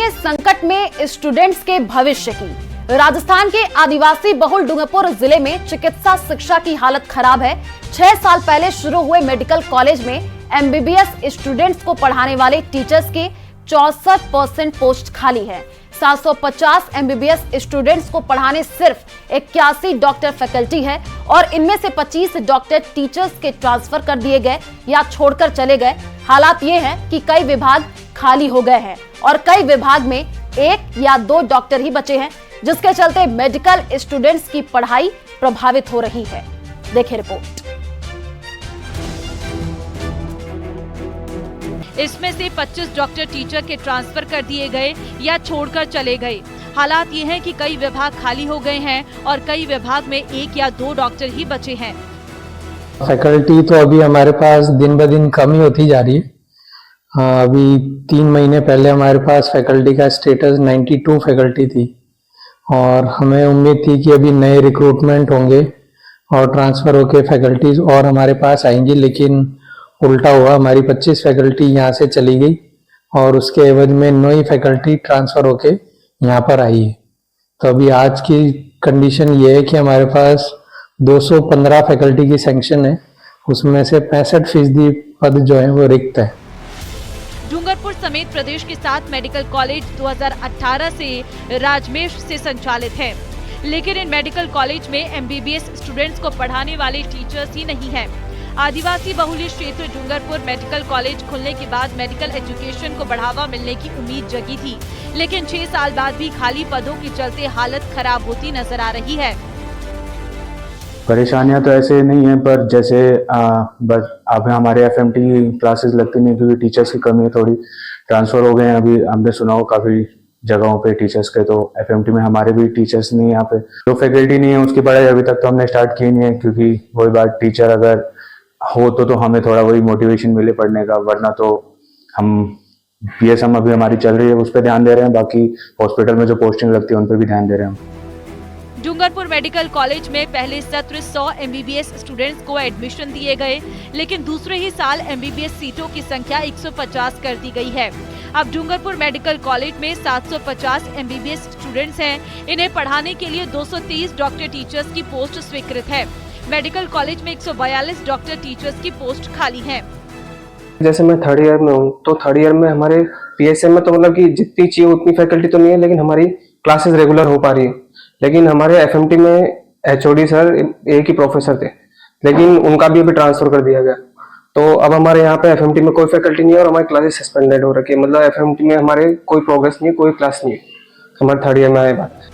जानेंगे संकट में स्टूडेंट्स के भविष्य की। राजस्थान के आदिवासी बहुल डूंगरपुर जिले में चिकित्सा शिक्षा की हालत खराब है। 6 साल पहले शुरू हुए मेडिकल कॉलेज में एमबीबीएस स्टूडेंट्स को पढ़ाने वाले टीचर्स के 64% पोस्ट खाली है। 750 एमबीबीएस स्टूडेंट्स को पढ़ाने सिर्फ 81 डॉक्टर फैकल्टी है और इनमें से 25 डॉक्टर टीचर्स के ट्रांसफर कर दिए गए या छोड़कर चले गए। हालात ये है कि कई विभाग खाली हो गए हैं और कई विभाग में 1 या 2 डॉक्टर ही बचे हैं, जिसके चलते मेडिकल स्टूडेंट्स की पढ़ाई प्रभावित हो रही है। देखिए रिपोर्ट। इसमें से 25 डॉक्टर टीचर के ट्रांसफर कर दिए गए या छोड़कर चले गए। हालात ये हैं कि कई विभाग खाली हो गए हैं और कई विभाग में 1 या 2 डॉक्टर ही बचे हैं। फैकल्टी तो अभी हमारे पास दिन ब दिन कम ही होती जा रही है। अभी 3 महीने पहले हमारे पास फैकल्टी का स्टेटस 92 फैकल्टी थी और हमें उम्मीद थी कि अभी नए रिक्रूटमेंट होंगे और ट्रांसफर होके फैकल्टीज और हमारे पास आएंगी, लेकिन उल्टा हुआ। हमारी 25 फैकल्टी यहाँ से चली गई और उसके एवज में नई फैकल्टी ट्रांसफर होके यहाँ पर आई है। तो अभी आज की कंडीशन ये है कि हमारे पास 215 फैकल्टी की सैंक्शन है, उसमें से 65% पद जो है वो रिक्त है। डूंगरपुर समेत प्रदेश के 7 मेडिकल कॉलेज 2018 से राजमेश से संचालित हैं, लेकिन इन मेडिकल कॉलेज में एमबीबीएस स्टूडेंट्स को पढ़ाने वाले टीचर्स ही नहीं हैं। आदिवासी बहुल क्षेत्र डूंगरपुर मेडिकल कॉलेज खुलने के बाद मेडिकल एजुकेशन को बढ़ावा मिलने की उम्मीद जगी थी, लेकिन 6 साल बाद भी खाली पदों के चलते हालत खराब होती नजर आ रही है। परेशानियां तो ऐसे नहीं है, पर जैसे बस अब हमारे एफएमटी क्लासेस लगती नहीं क्योंकि टीचर्स की कमी है, थोड़ी ट्रांसफर हो गए हैं। अभी हमने सुना हो काफी जगहों पे टीचर्स के, तो एफएमटी में हमारे भी टीचर्स नहीं है। यहाँ पे जो फैकल्टी नहीं है उसकी पढ़ाई अभी तक तो हमने स्टार्ट की नहीं है, क्योंकि वही बात, टीचर अगर हो तो हमें थोड़ा वही मोटिवेशन मिले पढ़ने का, वरना तो हम पीएसएम अभी हमारी चल रही है उस पर ध्यान दे रहे हैं, बाकी हॉस्पिटल में जो पोस्टिंग लगती है उन पर भी ध्यान दे रहे हैं। डूंगरपुर मेडिकल कॉलेज में पहले सत्र 100 एमबीबीएस स्टूडेंट्स को एडमिशन दिए गए, लेकिन दूसरे ही साल एमबीबीएस सीटों की संख्या 150 कर दी गई है। अब डूंगरपुर मेडिकल कॉलेज में 750 एमबीबीएस स्टूडेंट्स हैं। इन्हें पढ़ाने के लिए 230 डॉक्टर टीचर्स की पोस्ट स्वीकृत है। मेडिकल कॉलेज में 142 डॉक्टर टीचर्स की पोस्ट खाली है। जैसे मैं 3rd ईयर में हूँ, तो 3rd ईयर में हमारे पीएसएम में तो मतलब कि जितनी चाहिए उतनी फैकल्टी तो नहीं है, लेकिन हमारी क्लासेस रेगुलर हो पा रही है। लेकिन हमारे एफएमटी में एचओडी सर एक ही प्रोफेसर थे, लेकिन उनका भी अभी ट्रांसफर कर दिया गया। तो अब हमारे यहाँ पे एफएमटी में कोई फैकल्टी नहीं है और हमारी क्लासेस सस्पेंडेड हो रखी है। मतलब एफएमटी में हमारे कोई प्रोग्रेस नहीं है, कोई क्लास नहीं है। हमारे 3rd ईयर में आए बात।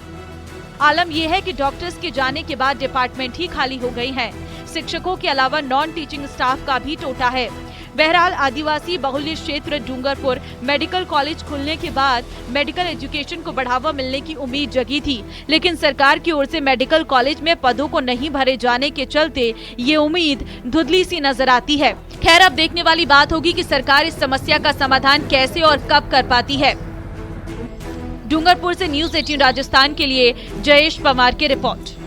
आलम यह है कि डॉक्टर्स के जाने के बाद डिपार्टमेंट ही खाली हो गई हैं। शिक्षकों के अलावा नॉन टीचिंग स्टाफ का भी टोटा है। बहरहाल आदिवासी बहुल क्षेत्र डूंगरपुर मेडिकल कॉलेज खुलने के बाद मेडिकल एजुकेशन को बढ़ावा मिलने की उम्मीद जगी थी, लेकिन सरकार की ओर से मेडिकल कॉलेज में पदों को नहीं भरे जाने के चलते ये उम्मीद धुंधली सी नजर आती है। खैर, अब देखने वाली बात होगी कि सरकार इस समस्या का समाधान कैसे और कब कर पाती है। डूंगरपुर से न्यूज़ 18 राजस्थान के लिए जयेश पवार की रिपोर्ट।